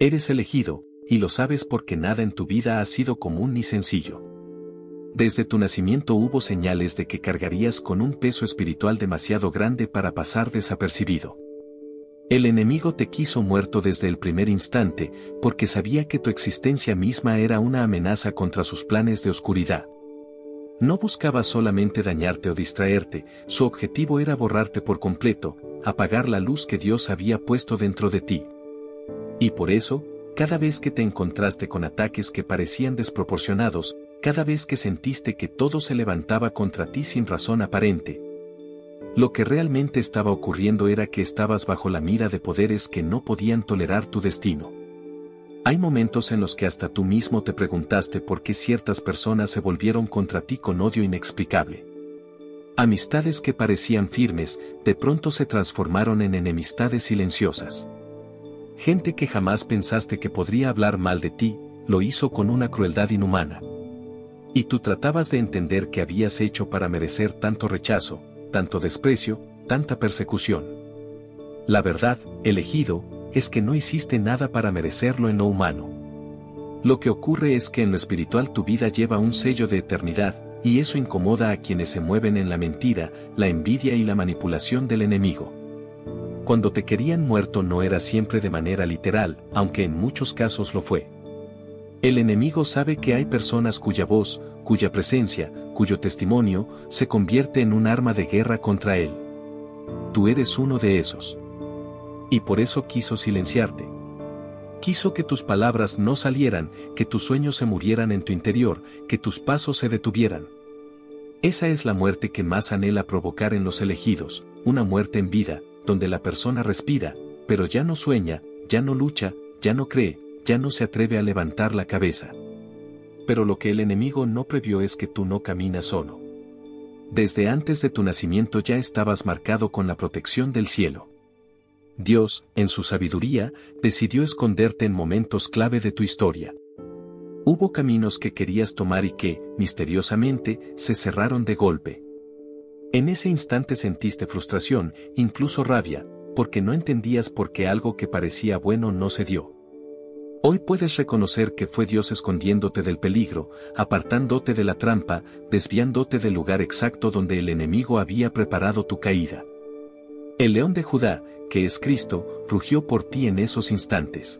Eres elegido, y lo sabes porque nada en tu vida ha sido común ni sencillo. Desde tu nacimiento hubo señales de que cargarías con un peso espiritual demasiado grande para pasar desapercibido. El enemigo te quiso muerto desde el primer instante, porque sabía que tu existencia misma era una amenaza contra sus planes de oscuridad. No buscaba solamente dañarte o distraerte, su objetivo era borrarte por completo, apagar la luz que Dios había puesto dentro de ti. Y por eso, cada vez que te encontraste con ataques que parecían desproporcionados, cada vez que sentiste que todo se levantaba contra ti sin razón aparente, lo que realmente estaba ocurriendo era que estabas bajo la mira de poderes que no podían tolerar tu destino. Hay momentos en los que hasta tú mismo te preguntaste por qué ciertas personas se volvieron contra ti con odio inexplicable. Amistades que parecían firmes, de pronto se transformaron en enemistades silenciosas. Gente que jamás pensaste que podría hablar mal de ti, lo hizo con una crueldad inhumana. Y tú tratabas de entender qué habías hecho para merecer tanto rechazo, tanto desprecio, tanta persecución. La verdad, elegido, es que no hiciste nada para merecerlo en lo humano. Lo que ocurre es que en lo espiritual tu vida lleva un sello de eternidad, y eso incomoda a quienes se mueven en la mentira, la envidia y la manipulación del enemigo. Cuando te querían muerto no era siempre de manera literal, aunque en muchos casos lo fue. El enemigo sabe que hay personas cuya voz, cuya presencia, cuyo testimonio, se convierte en un arma de guerra contra él. Tú eres uno de esos. Y por eso quiso silenciarte. Quiso que tus palabras no salieran, que tus sueños se murieran en tu interior, que tus pasos se detuvieran. Esa es la muerte que más anhela provocar en los elegidos, una muerte en vida, donde la persona respira, pero ya no sueña, ya no lucha, ya no cree, ya no se atreve a levantar la cabeza. Pero lo que el enemigo no previó es que tú no caminas solo. Desde antes de tu nacimiento ya estabas marcado con la protección del cielo. Dios, en su sabiduría, decidió esconderte en momentos clave de tu historia. Hubo caminos que querías tomar y que, misteriosamente, se cerraron de golpe. En ese instante sentiste frustración, incluso rabia, porque no entendías por qué algo que parecía bueno no se dio. Hoy puedes reconocer que fue Dios escondiéndote del peligro, apartándote de la trampa, desviándote del lugar exacto donde el enemigo había preparado tu caída. El león de Judá, que es Cristo, rugió por ti en esos instantes.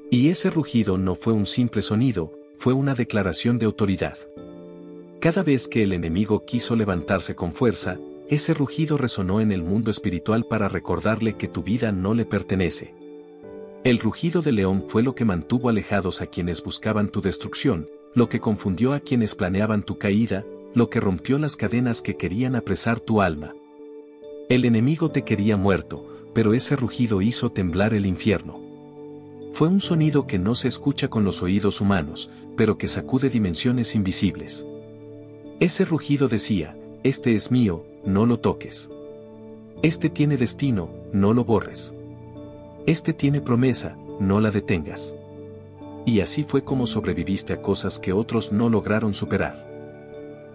Y ese rugido no fue un simple sonido, fue una declaración de autoridad. Cada vez que el enemigo quiso levantarse con fuerza, ese rugido resonó en el mundo espiritual para recordarle que tu vida no le pertenece. El rugido del león fue lo que mantuvo alejados a quienes buscaban tu destrucción, lo que confundió a quienes planeaban tu caída, lo que rompió las cadenas que querían apresar tu alma. El enemigo te quería muerto, pero ese rugido hizo temblar el infierno. Fue un sonido que no se escucha con los oídos humanos, pero que sacude dimensiones invisibles. Ese rugido decía: este es mío, no lo toques. Este tiene destino, no lo borres. Este tiene promesa, no la detengas. Y así fue como sobreviviste a cosas que otros no lograron superar.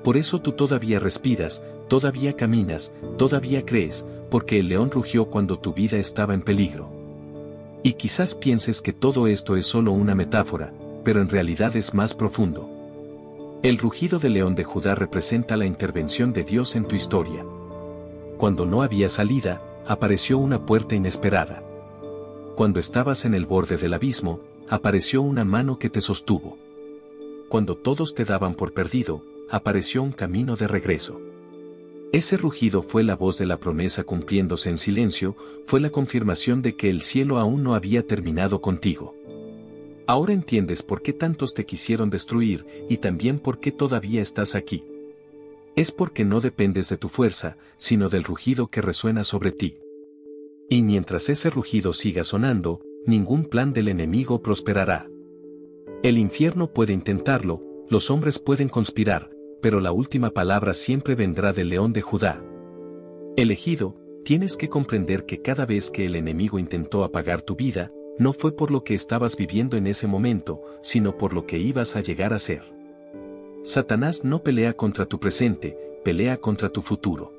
Por eso tú todavía respiras, todavía caminas, todavía crees, porque el león rugió cuando tu vida estaba en peligro. Y quizás pienses que todo esto es solo una metáfora, pero en realidad es más profundo. El rugido del león de Judá representa la intervención de Dios en tu historia. Cuando no había salida, apareció una puerta inesperada. Cuando estabas en el borde del abismo, apareció una mano que te sostuvo. Cuando todos te daban por perdido, apareció un camino de regreso. Ese rugido fue la voz de la promesa cumpliéndose en silencio, fue la confirmación de que el cielo aún no había terminado contigo. Ahora entiendes por qué tantos te quisieron destruir, y también por qué todavía estás aquí. Es porque no dependes de tu fuerza, sino del rugido que resuena sobre ti. Y mientras ese rugido siga sonando, ningún plan del enemigo prosperará. El infierno puede intentarlo, los hombres pueden conspirar, pero la última palabra siempre vendrá del león de Judá. Elegido, tienes que comprender que cada vez que el enemigo intentó apagar tu vida, no fue por lo que estabas viviendo en ese momento, sino por lo que ibas a llegar a ser. Satanás no pelea contra tu presente, pelea contra tu futuro.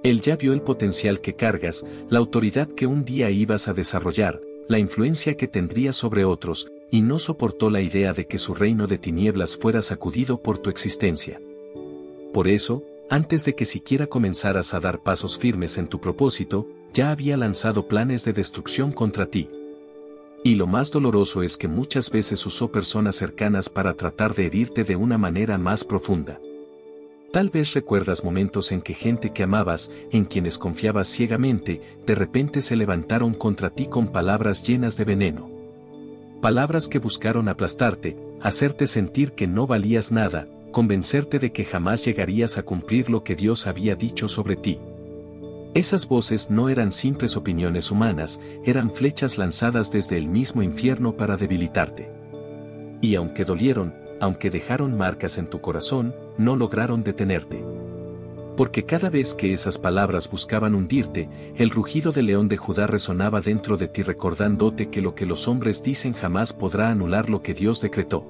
Él ya vio el potencial que cargas, la autoridad que un día ibas a desarrollar, la influencia que tendría sobre otros, y no soportó la idea de que su reino de tinieblas fuera sacudido por tu existencia. Por eso, antes de que siquiera comenzaras a dar pasos firmes en tu propósito, ya había lanzado planes de destrucción contra ti. Y lo más doloroso es que muchas veces usó personas cercanas para tratar de herirte de una manera más profunda. Tal vez recuerdas momentos en que gente que amabas, en quienes confiabas ciegamente, de repente se levantaron contra ti con palabras llenas de veneno. Palabras que buscaron aplastarte, hacerte sentir que no valías nada, convencerte de que jamás llegarías a cumplir lo que Dios había dicho sobre ti. Esas voces no eran simples opiniones humanas, eran flechas lanzadas desde el mismo infierno para debilitarte. Y aunque dolieron, aunque dejaron marcas en tu corazón, no lograron detenerte. Porque cada vez que esas palabras buscaban hundirte, el rugido del león de Judá resonaba dentro de ti recordándote que lo que los hombres dicen jamás podrá anular lo que Dios decretó.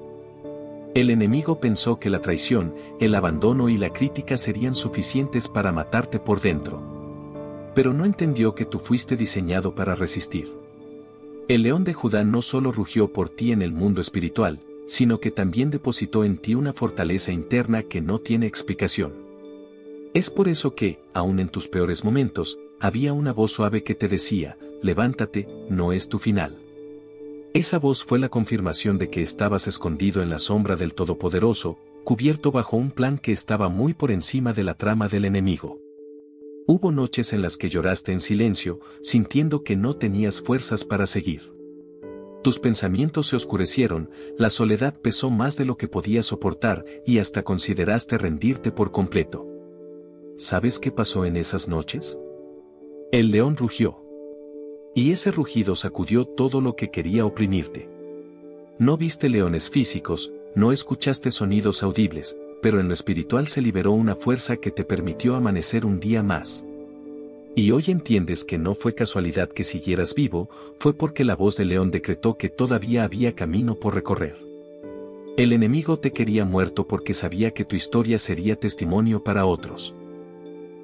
El enemigo pensó que la traición, el abandono y la crítica serían suficientes para matarte por dentro. Pero no entendió que tú fuiste diseñado para resistir. El león de Judá no solo rugió por ti en el mundo espiritual, sino que también depositó en ti una fortaleza interna que no tiene explicación. Es por eso que, aun en tus peores momentos, había una voz suave que te decía, levántate, no es tu final. Esa voz fue la confirmación de que estabas escondido en la sombra del Todopoderoso, cubierto bajo un plan que estaba muy por encima de la trama del enemigo. Hubo noches en las que lloraste en silencio, sintiendo que no tenías fuerzas para seguir. Tus pensamientos se oscurecieron, la soledad pesó más de lo que podías soportar y hasta consideraste rendirte por completo. ¿Sabes qué pasó en esas noches? El león rugió. Y ese rugido sacudió todo lo que quería oprimirte. No viste leones físicos, no escuchaste sonidos audibles, pero en lo espiritual se liberó una fuerza que te permitió amanecer un día más. Y hoy entiendes que no fue casualidad que siguieras vivo, fue porque la voz del león decretó que todavía había camino por recorrer. El enemigo te quería muerto porque sabía que tu historia sería testimonio para otros.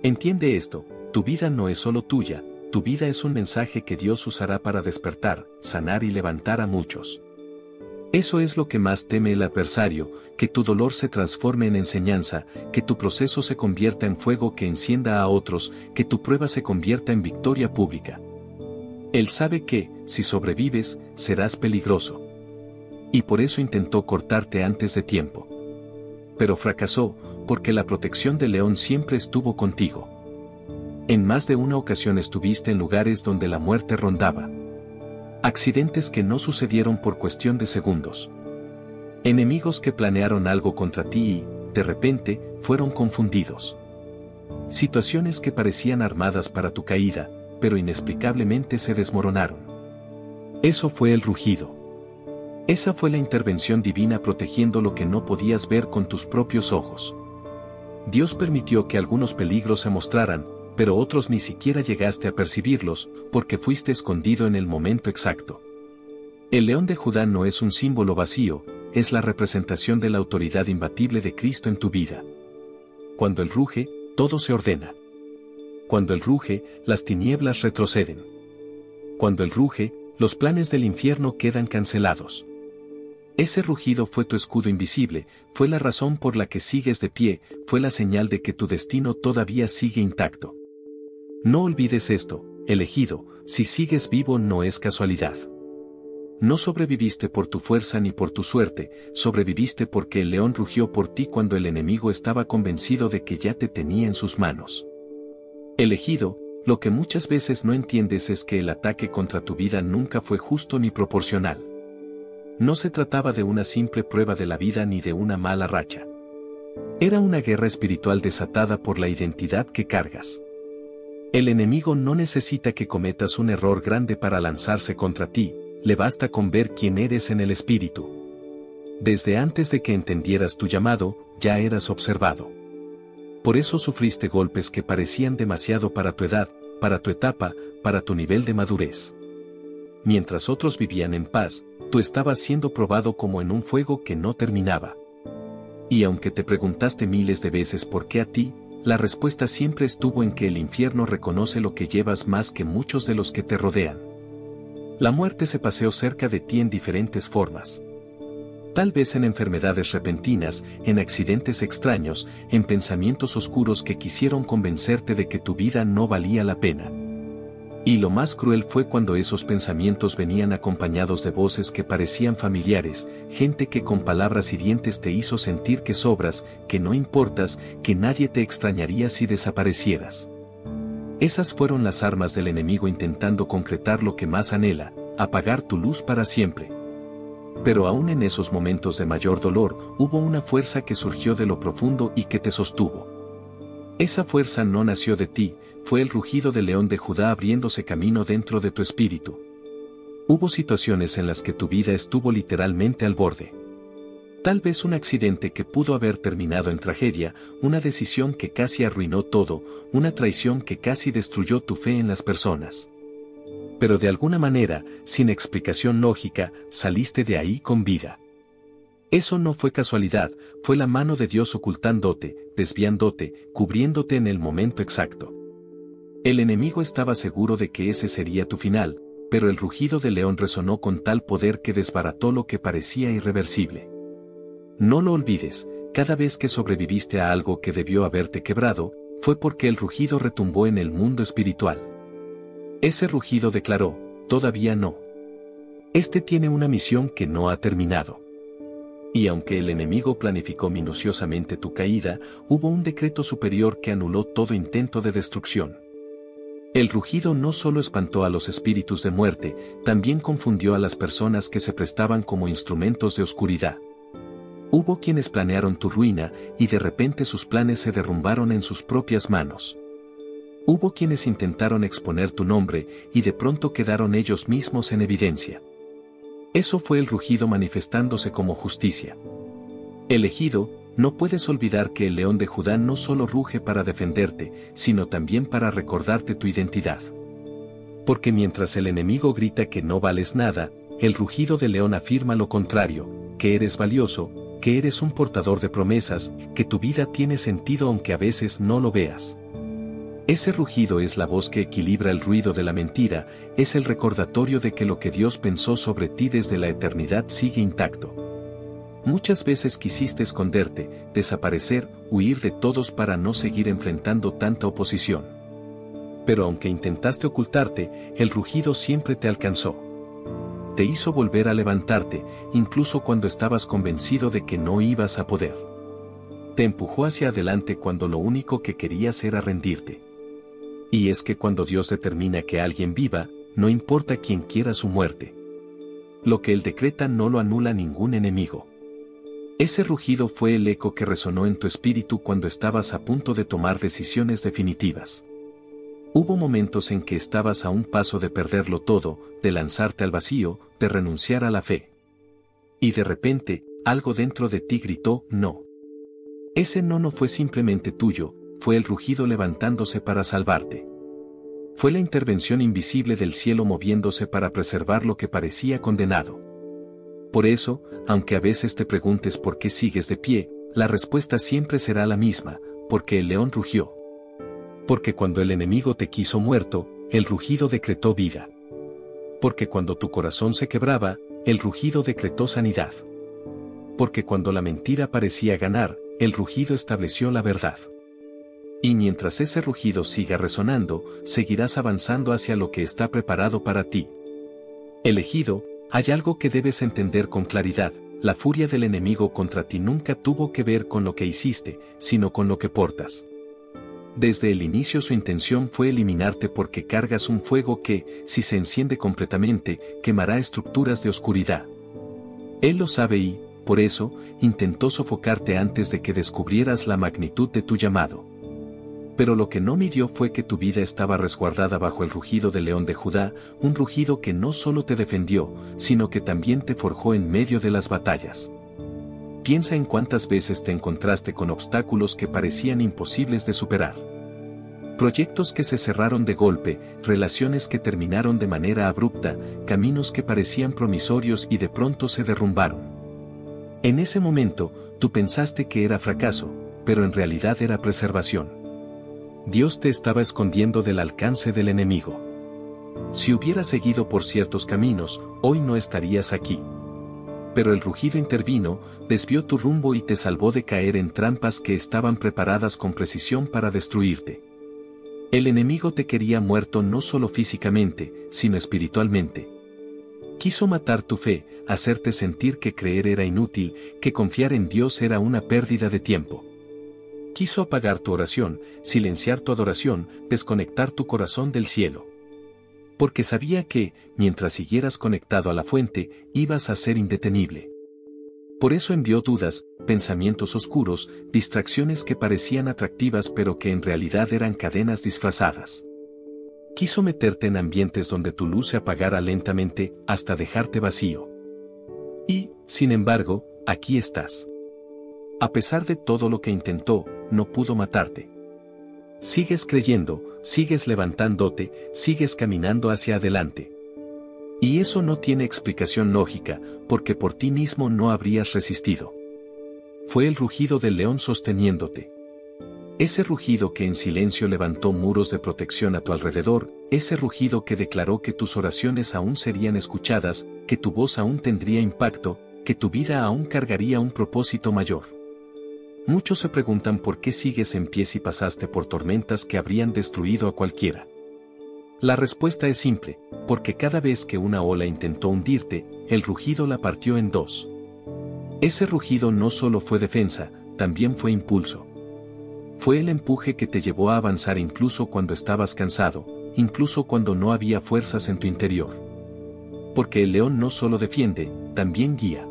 Entiende esto, tu vida no es solo tuya, tu vida es un mensaje que Dios usará para despertar, sanar y levantar a muchos. Eso es lo que más teme el adversario, que tu dolor se transforme en enseñanza, que tu proceso se convierta en fuego que encienda a otros, que tu prueba se convierta en victoria pública. Él sabe que, si sobrevives, serás peligroso. Y por eso intentó cortarte antes de tiempo. Pero fracasó, porque la protección del león siempre estuvo contigo. En más de una ocasión estuviste en lugares donde la muerte rondaba. Accidentes que no sucedieron por cuestión de segundos. Enemigos que planearon algo contra ti y, de repente, fueron confundidos. Situaciones que parecían armadas para tu caída, pero inexplicablemente se desmoronaron. Eso fue el rugido. Esa fue la intervención divina protegiendo lo que no podías ver con tus propios ojos. Dios permitió que algunos peligros se mostraran, pero otros ni siquiera llegaste a percibirlos, porque fuiste escondido en el momento exacto. El león de Judá no es un símbolo vacío, es la representación de la autoridad imbatible de Cristo en tu vida. Cuando Él ruge, todo se ordena. Cuando Él ruge, las tinieblas retroceden. Cuando Él ruge, los planes del infierno quedan cancelados. Ese rugido fue tu escudo invisible, fue la razón por la que sigues de pie, fue la señal de que tu destino todavía sigue intacto. No olvides esto, elegido, si sigues vivo no es casualidad. No sobreviviste por tu fuerza ni por tu suerte, sobreviviste porque el león rugió por ti cuando el enemigo estaba convencido de que ya te tenía en sus manos. Elegido, lo que muchas veces no entiendes es que el ataque contra tu vida nunca fue justo ni proporcional. No se trataba de una simple prueba de la vida ni de una mala racha. Era una guerra espiritual desatada por la identidad que cargas. El enemigo no necesita que cometas un error grande para lanzarse contra ti, le basta con ver quién eres en el espíritu. Desde antes de que entendieras tu llamado, ya eras observado. Por eso sufriste golpes que parecían demasiado para tu edad, para tu etapa, para tu nivel de madurez. Mientras otros vivían en paz, tú estabas siendo probado como en un fuego que no terminaba. Y aunque te preguntaste miles de veces por qué a ti, la respuesta siempre estuvo en que el infierno reconoce lo que llevas más que muchos de los que te rodean. La muerte se paseó cerca de ti en diferentes formas. Tal vez en enfermedades repentinas, en accidentes extraños, en pensamientos oscuros que quisieron convencerte de que tu vida no valía la pena. Y lo más cruel fue cuando esos pensamientos venían acompañados de voces que parecían familiares, gente que con palabras hirientes te hizo sentir que sobras, que no importas, que nadie te extrañaría si desaparecieras. Esas fueron las armas del enemigo intentando concretar lo que más anhela, apagar tu luz para siempre. Pero aún en esos momentos de mayor dolor, hubo una fuerza que surgió de lo profundo y que te sostuvo. Esa fuerza no nació de ti, fue el rugido del león de Judá abriéndose camino dentro de tu espíritu. Hubo situaciones en las que tu vida estuvo literalmente al borde. Tal vez un accidente que pudo haber terminado en tragedia, una decisión que casi arruinó todo, una traición que casi destruyó tu fe en las personas. Pero de alguna manera, sin explicación lógica, saliste de ahí con vida. Eso no fue casualidad, fue la mano de Dios ocultándote, desviándote, cubriéndote en el momento exacto. El enemigo estaba seguro de que ese sería tu final, pero el rugido del león resonó con tal poder que desbarató lo que parecía irreversible. No lo olvides, cada vez que sobreviviste a algo que debió haberte quebrado, fue porque el rugido retumbó en el mundo espiritual. Ese rugido declaró, todavía no. Este tiene una misión que no ha terminado. Y aunque el enemigo planificó minuciosamente tu caída, hubo un decreto superior que anuló todo intento de destrucción. El rugido no solo espantó a los espíritus de muerte, también confundió a las personas que se prestaban como instrumentos de oscuridad. Hubo quienes planearon tu ruina, y de repente sus planes se derrumbaron en sus propias manos. Hubo quienes intentaron exponer tu nombre, y de pronto quedaron ellos mismos en evidencia. Eso fue el rugido manifestándose como justicia. Elegido, no puedes olvidar que el león de Judá no solo ruge para defenderte, sino también para recordarte tu identidad. Porque mientras el enemigo grita que no vales nada, el rugido del león afirma lo contrario, que eres valioso, que eres un portador de promesas, que tu vida tiene sentido aunque a veces no lo veas. Ese rugido es la voz que equilibra el ruido de la mentira, es el recordatorio de que lo que Dios pensó sobre ti desde la eternidad sigue intacto. Muchas veces quisiste esconderte, desaparecer, huir de todos para no seguir enfrentando tanta oposición. Pero aunque intentaste ocultarte, el rugido siempre te alcanzó. Te hizo volver a levantarte, incluso cuando estabas convencido de que no ibas a poder. Te empujó hacia adelante cuando lo único que querías era rendirte. Y es que cuando Dios determina que alguien viva, no importa quién quiera su muerte. Lo que Él decreta no lo anula ningún enemigo. Ese rugido fue el eco que resonó en tu espíritu cuando estabas a punto de tomar decisiones definitivas. Hubo momentos en que estabas a un paso de perderlo todo, de lanzarte al vacío, de renunciar a la fe. Y de repente, algo dentro de ti gritó, no. Ese no fue simplemente tuyo, fue el rugido levantándose para salvarte. Fue la intervención invisible del cielo moviéndose para preservar lo que parecía condenado. Por eso, aunque a veces te preguntes por qué sigues de pie, la respuesta siempre será la misma, porque el león rugió. Porque cuando el enemigo te quiso muerto, el rugido decretó vida. Porque cuando tu corazón se quebraba, el rugido decretó sanidad. Porque cuando la mentira parecía ganar, el rugido estableció la verdad. Y mientras ese rugido siga resonando, seguirás avanzando hacia lo que está preparado para ti. Elegido, hay algo que debes entender con claridad, la furia del enemigo contra ti nunca tuvo que ver con lo que hiciste, sino con lo que portas. Desde el inicio su intención fue eliminarte porque cargas un fuego que, si se enciende completamente, quemará estructuras de oscuridad. Él lo sabe y, por eso, intentó sofocarte antes de que descubrieras la magnitud de tu llamado. Pero lo que no midió fue que tu vida estaba resguardada bajo el rugido del león de Judá, un rugido que no solo te defendió, sino que también te forjó en medio de las batallas. Piensa en cuántas veces te encontraste con obstáculos que parecían imposibles de superar. Proyectos que se cerraron de golpe, relaciones que terminaron de manera abrupta, caminos que parecían promisorios y de pronto se derrumbaron. En ese momento, tú pensaste que era fracaso, pero en realidad era preservación. Dios te estaba escondiendo del alcance del enemigo. Si hubieras seguido por ciertos caminos, hoy no estarías aquí. Pero el rugido intervino, desvió tu rumbo y te salvó de caer en trampas que estaban preparadas con precisión para destruirte. El enemigo te quería muerto no solo físicamente, sino espiritualmente. Quiso matar tu fe, hacerte sentir que creer era inútil, que confiar en Dios era una pérdida de tiempo. Quiso apagar tu oración, silenciar tu adoración, desconectar tu corazón del cielo. Porque sabía que, mientras siguieras conectado a la fuente, ibas a ser indetenible. Por eso envió dudas, pensamientos oscuros, distracciones que parecían atractivas pero que en realidad eran cadenas disfrazadas. Quiso meterte en ambientes donde tu luz se apagara lentamente hasta dejarte vacío. Y, sin embargo, aquí estás. A pesar de todo lo que intentó, no pudo matarte. Sigues creyendo, sigues levantándote, sigues caminando hacia adelante. Y eso no tiene explicación lógica, porque por ti mismo no habrías resistido. Fue el rugido del león sosteniéndote. Ese rugido que en silencio levantó muros de protección a tu alrededor, ese rugido que declaró que tus oraciones aún serían escuchadas, que tu voz aún tendría impacto, que tu vida aún cargaría un propósito mayor. Muchos se preguntan por qué sigues en pie si pasaste por tormentas que habrían destruido a cualquiera. La respuesta es simple, porque cada vez que una ola intentó hundirte, el rugido la partió en dos. Ese rugido no solo fue defensa, también fue impulso. Fue el empuje que te llevó a avanzar incluso cuando estabas cansado, incluso cuando no había fuerzas en tu interior. Porque el león no solo defiende, también guía.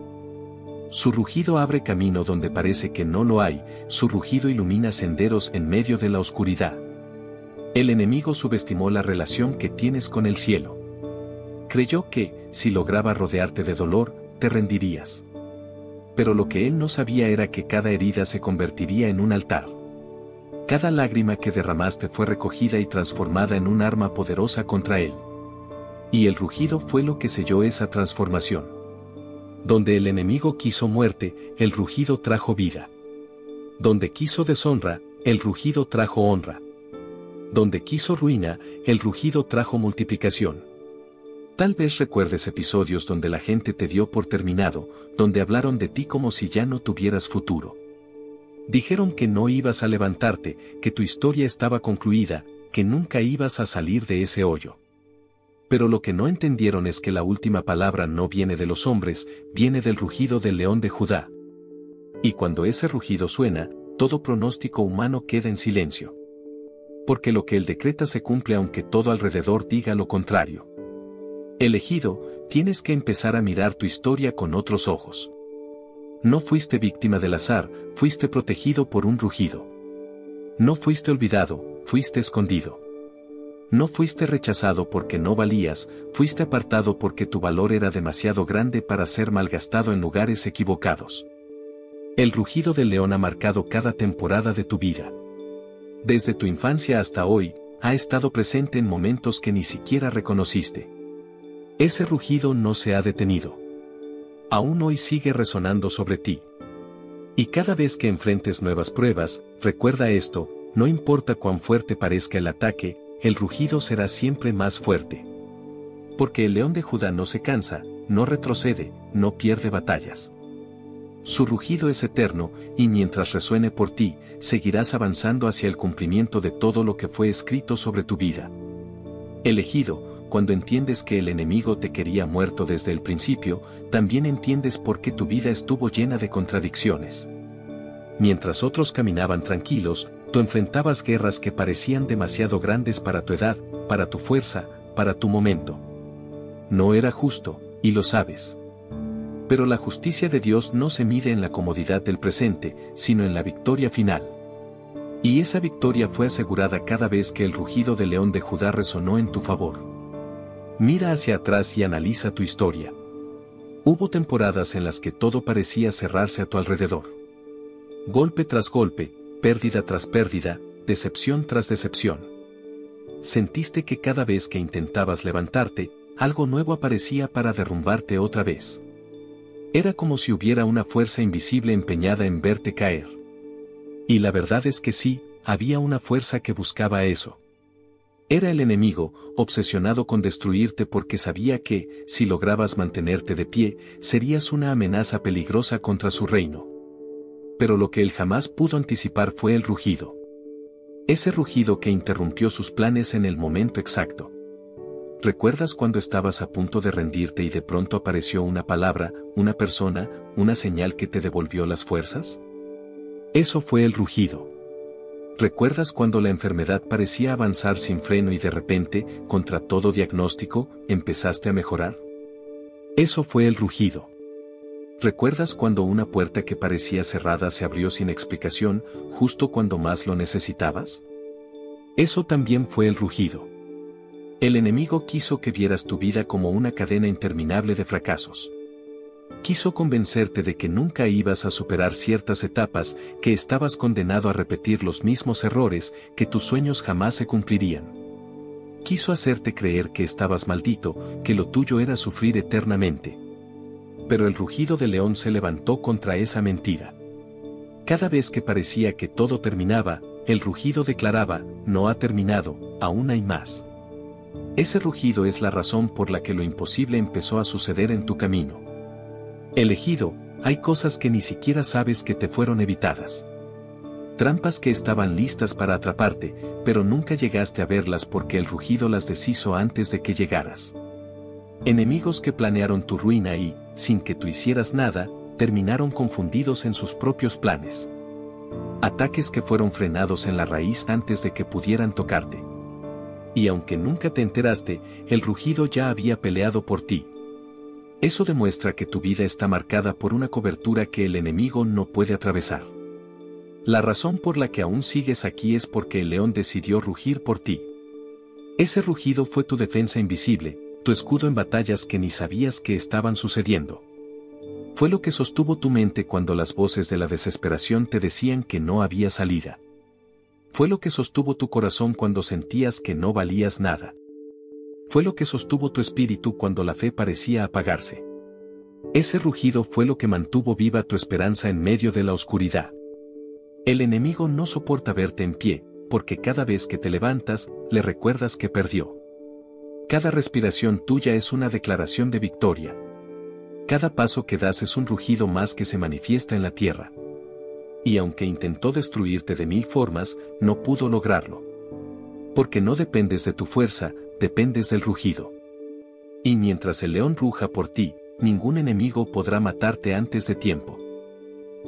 Su rugido abre camino donde parece que no lo hay, su rugido ilumina senderos en medio de la oscuridad. El enemigo subestimó la relación que tienes con el cielo. Creyó que, si lograba rodearte de dolor, te rendirías. Pero lo que él no sabía era que cada herida se convertiría en un altar. Cada lágrima que derramaste fue recogida y transformada en un arma poderosa contra él. Y el rugido fue lo que selló esa transformación. Donde el enemigo quiso muerte, el rugido trajo vida. Donde quiso deshonra, el rugido trajo honra. Donde quiso ruina, el rugido trajo multiplicación. Tal vez recuerdes episodios donde la gente te dio por terminado, donde hablaron de ti como si ya no tuvieras futuro. Dijeron que no ibas a levantarte, que tu historia estaba concluida, que nunca ibas a salir de ese hoyo. Pero lo que no entendieron es que la última palabra no viene de los hombres, viene del rugido del león de Judá. Y cuando ese rugido suena, todo pronóstico humano queda en silencio. Porque lo que él decreta se cumple aunque todo alrededor diga lo contrario. Elegido, tienes que empezar a mirar tu historia con otros ojos. No fuiste víctima del azar, fuiste protegido por un rugido. No fuiste olvidado, fuiste escondido. No fuiste rechazado porque no valías, fuiste apartado porque tu valor era demasiado grande para ser malgastado en lugares equivocados. El rugido del león ha marcado cada temporada de tu vida. Desde tu infancia hasta hoy, ha estado presente en momentos que ni siquiera reconociste. Ese rugido no se ha detenido. Aún hoy sigue resonando sobre ti. Y cada vez que enfrentes nuevas pruebas, recuerda esto, no importa cuán fuerte parezca el ataque, el rugido será siempre más fuerte. Porque el león de Judá no se cansa, no retrocede, no pierde batallas. Su rugido es eterno, y mientras resuene por ti, seguirás avanzando hacia el cumplimiento de todo lo que fue escrito sobre tu vida. Elegido, cuando entiendes que el enemigo te quería muerto desde el principio, también entiendes por qué tu vida estuvo llena de contradicciones. Mientras otros caminaban tranquilos, tú enfrentabas guerras que parecían demasiado grandes para tu edad, para tu fuerza, para tu momento. No era justo, y lo sabes. Pero la justicia de Dios no se mide en la comodidad del presente, sino en la victoria final. Y esa victoria fue asegurada cada vez que el rugido del león de Judá resonó en tu favor. Mira hacia atrás y analiza tu historia. Hubo temporadas en las que todo parecía cerrarse a tu alrededor. Golpe tras golpe, pérdida tras pérdida, decepción tras decepción. Sentiste que cada vez que intentabas levantarte, algo nuevo aparecía para derrumbarte otra vez. Era como si hubiera una fuerza invisible empeñada en verte caer. Y la verdad es que sí, había una fuerza que buscaba eso. Era el enemigo, obsesionado con destruirte porque sabía que, si lograbas mantenerte de pie, serías una amenaza peligrosa contra su reino. Pero lo que él jamás pudo anticipar fue el rugido. Ese rugido que interrumpió sus planes en el momento exacto. ¿Recuerdas cuando estabas a punto de rendirte y de pronto apareció una palabra, una persona, una señal que te devolvió las fuerzas? Eso fue el rugido. ¿Recuerdas cuando la enfermedad parecía avanzar sin freno y de repente, contra todo diagnóstico, empezaste a mejorar? Eso fue el rugido. ¿Recuerdas cuando una puerta que parecía cerrada se abrió sin explicación, justo cuando más lo necesitabas? Eso también fue el rugido. El enemigo quiso que vieras tu vida como una cadena interminable de fracasos. Quiso convencerte de que nunca ibas a superar ciertas etapas, que estabas condenado a repetir los mismos errores, que tus sueños jamás se cumplirían. Quiso hacerte creer que estabas maldito, que lo tuyo era sufrir eternamente. Pero el rugido del león se levantó contra esa mentira. Cada vez que parecía que todo terminaba, el rugido declaraba, no ha terminado, aún hay más. Ese rugido es la razón por la que lo imposible empezó a suceder en tu camino. Elegido, hay cosas que ni siquiera sabes que te fueron evitadas. Trampas que estaban listas para atraparte, pero nunca llegaste a verlas porque el rugido las deshizo antes de que llegaras. Enemigos que planearon tu ruina y, sin que tú hicieras nada, terminaron confundidos en sus propios planes. Ataques que fueron frenados en la raíz antes de que pudieran tocarte. Y aunque nunca te enteraste, el rugido ya había peleado por ti. Eso demuestra que tu vida está marcada por una cobertura que el enemigo no puede atravesar. La razón por la que aún sigues aquí es porque el león decidió rugir por ti. Ese rugido fue tu defensa invisible, tu escudo en batallas que ni sabías que estaban sucediendo. Fue lo que sostuvo tu mente cuando las voces de la desesperación te decían que no había salida. Fue lo que sostuvo tu corazón cuando sentías que no valías nada. Fue lo que sostuvo tu espíritu cuando la fe parecía apagarse. Ese rugido fue lo que mantuvo viva tu esperanza en medio de la oscuridad. El enemigo no soporta verte en pie, porque cada vez que te levantas, le recuerdas que perdió. Cada respiración tuya es una declaración de victoria. Cada paso que das es un rugido más que se manifiesta en la tierra. Y aunque intentó destruirte de 1000 formas, no pudo lograrlo. Porque no dependes de tu fuerza, dependes del rugido. Y mientras el león ruja por ti, ningún enemigo podrá matarte antes de tiempo.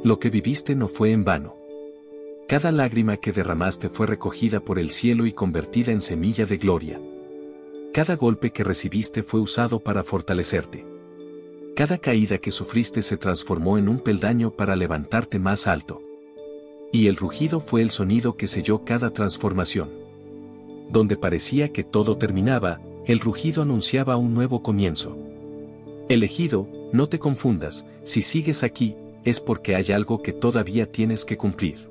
Lo que viviste no fue en vano. Cada lágrima que derramaste fue recogida por el cielo y convertida en semilla de gloria. Cada golpe que recibiste fue usado para fortalecerte. Cada caída que sufriste se transformó en un peldaño para levantarte más alto. Y el rugido fue el sonido que selló cada transformación. Donde parecía que todo terminaba, el rugido anunciaba un nuevo comienzo. Elegido, no te confundas, si sigues aquí, es porque hay algo que todavía tienes que cumplir.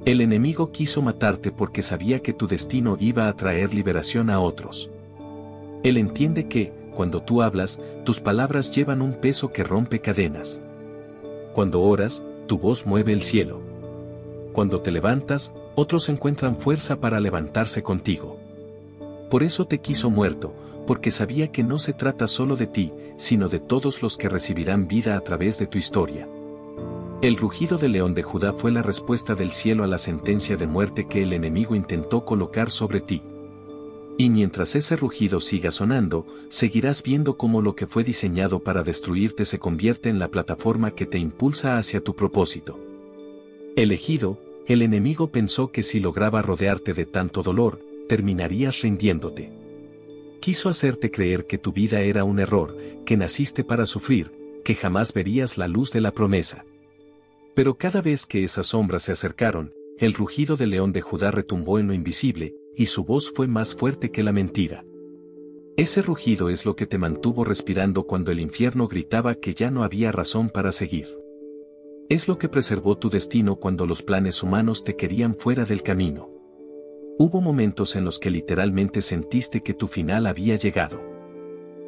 El enemigo quiso matarte porque sabía que tu destino iba a traer liberación a otros. Él entiende que, cuando tú hablas, tus palabras llevan un peso que rompe cadenas. Cuando oras, tu voz mueve el cielo. Cuando te levantas, otros encuentran fuerza para levantarse contigo. Por eso te quiso muerto, porque sabía que no se trata solo de ti, sino de todos los que recibirán vida a través de tu historia. El rugido del león de Judá fue la respuesta del cielo a la sentencia de muerte que el enemigo intentó colocar sobre ti. Y mientras ese rugido siga sonando, seguirás viendo cómo lo que fue diseñado para destruirte se convierte en la plataforma que te impulsa hacia tu propósito. Elegido, el enemigo pensó que si lograba rodearte de tanto dolor, terminarías rindiéndote. Quiso hacerte creer que tu vida era un error, que naciste para sufrir, que jamás verías la luz de la promesa. Pero cada vez que esas sombras se acercaron, el rugido del león de Judá retumbó en lo invisible, y su voz fue más fuerte que la mentira. Ese rugido es lo que te mantuvo respirando cuando el infierno gritaba que ya no había razón para seguir. Es lo que preservó tu destino cuando los planes humanos te querían fuera del camino. Hubo momentos en los que literalmente sentiste que tu final había llegado.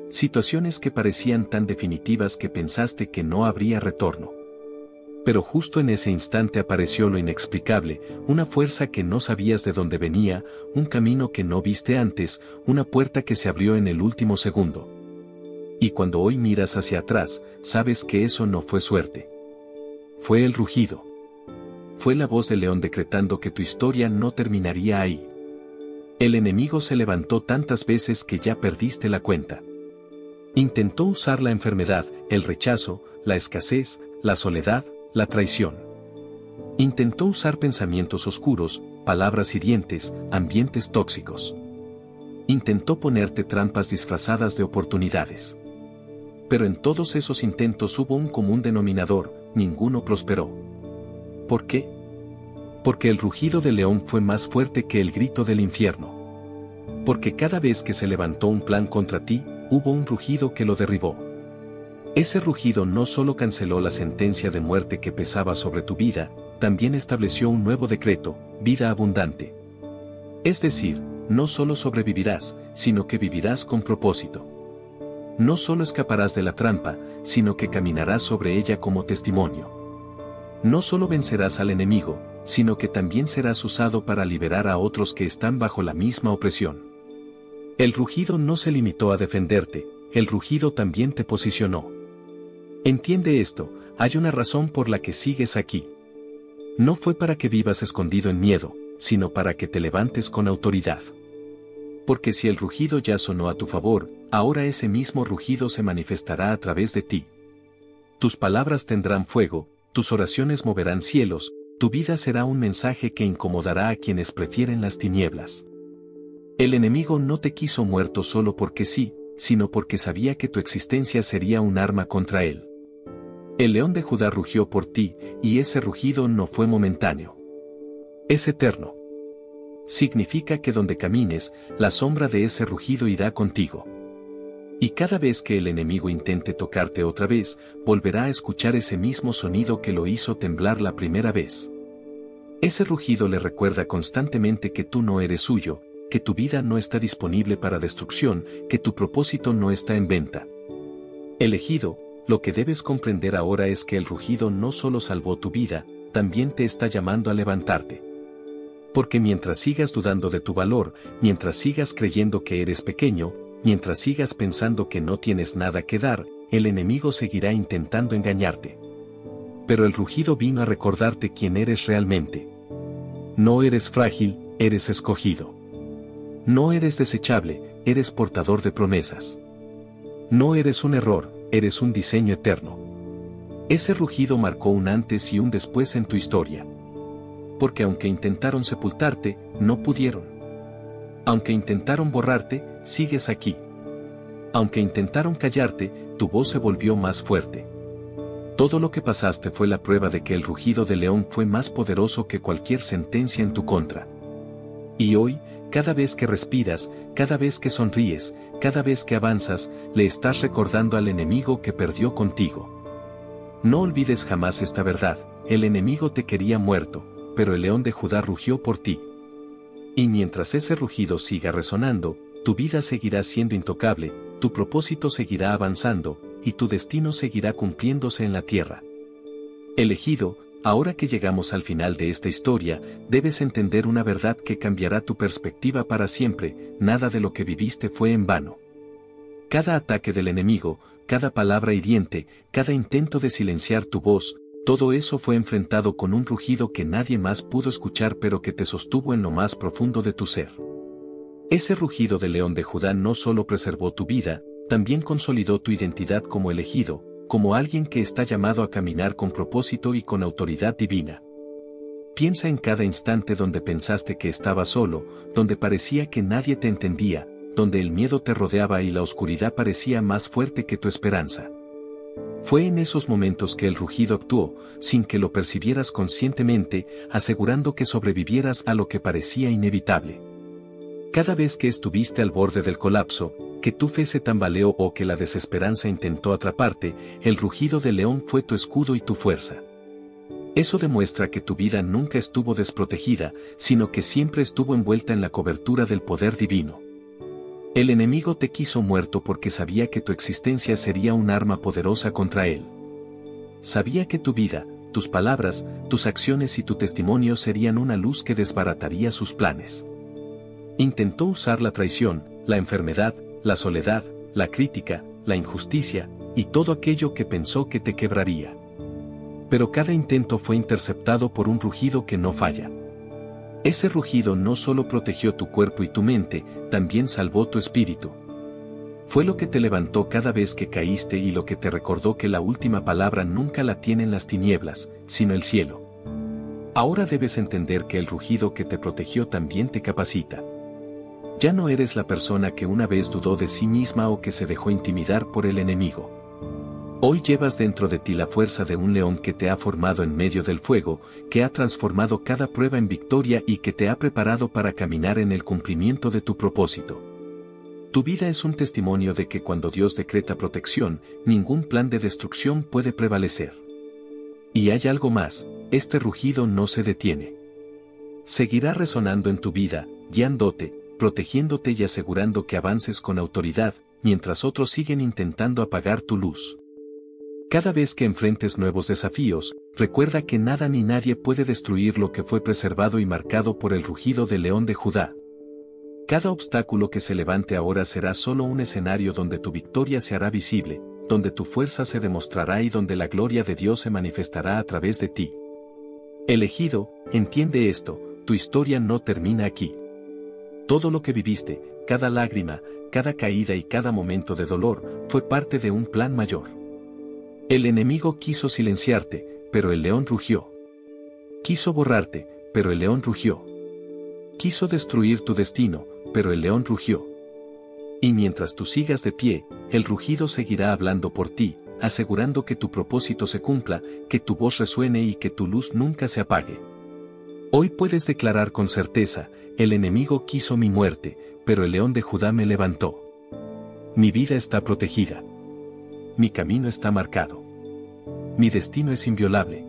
Situaciones que parecían tan definitivas que pensaste que no habría retorno. Pero justo en ese instante apareció lo inexplicable, una fuerza que no sabías de dónde venía, un camino que no viste antes, una puerta que se abrió en el último segundo. Y cuando hoy miras hacia atrás, sabes que eso no fue suerte. Fue el rugido. Fue la voz del león decretando que tu historia no terminaría ahí. El enemigo se levantó tantas veces que ya perdiste la cuenta. Intentó usar la enfermedad, el rechazo, la escasez, la soledad, la traición. Intentó usar pensamientos oscuros, palabras hirientes, ambientes tóxicos. Intentó ponerte trampas disfrazadas de oportunidades. Pero en todos esos intentos hubo un común denominador, ninguno prosperó. ¿Por qué? Porque el rugido del león fue más fuerte que el grito del infierno. Porque cada vez que se levantó un plan contra ti, hubo un rugido que lo derribó. Ese rugido no solo canceló la sentencia de muerte que pesaba sobre tu vida, también estableció un nuevo decreto, vida abundante. Es decir, no solo sobrevivirás, sino que vivirás con propósito. No solo escaparás de la trampa, sino que caminarás sobre ella como testimonio. No solo vencerás al enemigo, sino que también serás usado para liberar a otros que están bajo la misma opresión. El rugido no se limitó a defenderte, el rugido también te posicionó. Entiende esto, hay una razón por la que sigues aquí. No fue para que vivas escondido en miedo, sino para que te levantes con autoridad. Porque si el rugido ya sonó a tu favor, ahora ese mismo rugido se manifestará a través de ti. Tus palabras tendrán fuego, tus oraciones moverán cielos, tu vida será un mensaje que incomodará a quienes prefieren las tinieblas. El enemigo no te quiso muerto solo porque sí, sino porque sabía que tu existencia sería un arma contra él. El león de Judá rugió por ti, y ese rugido no fue momentáneo. Es eterno. Significa que donde camines, la sombra de ese rugido irá contigo. Y cada vez que el enemigo intente tocarte otra vez, volverá a escuchar ese mismo sonido que lo hizo temblar la primera vez. Ese rugido le recuerda constantemente que tú no eres suyo, que tu vida no está disponible para destrucción, que tu propósito no está en venta. Elegido, lo que debes comprender ahora es que el rugido no solo salvó tu vida, también te está llamando a levantarte. Porque mientras sigas dudando de tu valor, mientras sigas creyendo que eres pequeño, mientras sigas pensando que no tienes nada que dar, el enemigo seguirá intentando engañarte. Pero el rugido vino a recordarte quién eres realmente. No eres frágil, eres escogido. No eres desechable, eres portador de promesas. No eres un error, eres un diseño eterno. Ese rugido marcó un antes y un después en tu historia. Porque aunque intentaron sepultarte, no pudieron. Aunque intentaron borrarte, sigues aquí. Aunque intentaron callarte, tu voz se volvió más fuerte. Todo lo que pasaste fue la prueba de que el rugido del león fue más poderoso que cualquier sentencia en tu contra. Y hoy, cada vez que respiras, cada vez que sonríes, cada vez que avanzas, le estás recordando al enemigo que perdió contigo. No olvides jamás esta verdad, el enemigo te quería muerto, pero el león de Judá rugió por ti. Y mientras ese rugido siga resonando, tu vida seguirá siendo intocable, tu propósito seguirá avanzando, y tu destino seguirá cumpliéndose en la tierra. Elegido, ahora que llegamos al final de esta historia, debes entender una verdad que cambiará tu perspectiva para siempre, nada de lo que viviste fue en vano. Cada ataque del enemigo, cada palabra hiriente, cada intento de silenciar tu voz, todo eso fue enfrentado con un rugido que nadie más pudo escuchar pero que te sostuvo en lo más profundo de tu ser. Ese rugido del león de Judá no solo preservó tu vida, también consolidó tu identidad como elegido, como alguien que está llamado a caminar con propósito y con autoridad divina. Piensa en cada instante donde pensaste que estabas solo, donde parecía que nadie te entendía, donde el miedo te rodeaba y la oscuridad parecía más fuerte que tu esperanza. Fue en esos momentos que el rugido actuó, sin que lo percibieras conscientemente, asegurando que sobrevivieras a lo que parecía inevitable. Cada vez que estuviste al borde del colapso, que tu fe se tambaleó o que la desesperanza intentó atraparte, el rugido del león fue tu escudo y tu fuerza. Eso demuestra que tu vida nunca estuvo desprotegida, sino que siempre estuvo envuelta en la cobertura del poder divino. El enemigo te quiso muerto porque sabía que tu existencia sería un arma poderosa contra él. Sabía que tu vida, tus palabras, tus acciones y tu testimonio serían una luz que desbarataría sus planes. Intentó usar la traición, la enfermedad, la soledad, la crítica, la injusticia, y todo aquello que pensó que te quebraría. Pero cada intento fue interceptado por un rugido que no falla. Ese rugido no solo protegió tu cuerpo y tu mente, también salvó tu espíritu. Fue lo que te levantó cada vez que caíste y lo que te recordó que la última palabra nunca la tienen las tinieblas, sino el cielo. Ahora debes entender que el rugido que te protegió también te capacita. Ya no eres la persona que una vez dudó de sí misma o que se dejó intimidar por el enemigo. Hoy llevas dentro de ti la fuerza de un león que te ha formado en medio del fuego, que ha transformado cada prueba en victoria y que te ha preparado para caminar en el cumplimiento de tu propósito. Tu vida es un testimonio de que cuando Dios decreta protección, ningún plan de destrucción puede prevalecer. Y hay algo más, este rugido no se detiene. Seguirá resonando en tu vida, guiándote, protegiéndote y asegurando que avances con autoridad, mientras otros siguen intentando apagar tu luz. Cada vez que enfrentes nuevos desafíos, recuerda que nada ni nadie puede destruir lo que fue preservado y marcado por el rugido del león de Judá. Cada obstáculo que se levante ahora será solo un escenario donde tu victoria se hará visible, donde tu fuerza se demostrará y donde la gloria de Dios se manifestará a través de ti. Elegido, entiende esto, tu historia no termina aquí. Todo lo que viviste, cada lágrima, cada caída y cada momento de dolor, fue parte de un plan mayor. El enemigo quiso silenciarte, pero el león rugió. Quiso borrarte, pero el león rugió. Quiso destruir tu destino, pero el león rugió. Y mientras tú sigas de pie, el rugido seguirá hablando por ti, asegurando que tu propósito se cumpla, que tu voz resuene y que tu luz nunca se apague. Hoy puedes declarar con certeza, el enemigo quiso mi muerte, pero el león de Judá me levantó. Mi vida está protegida. Mi camino está marcado. Mi destino es inviolable.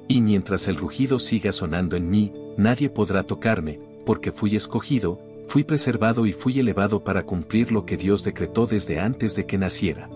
Y mientras el rugido siga sonando en mí, nadie podrá tocarme, porque fui escogido, fui preservado y fui elevado para cumplir lo que Dios decretó desde antes de que naciera.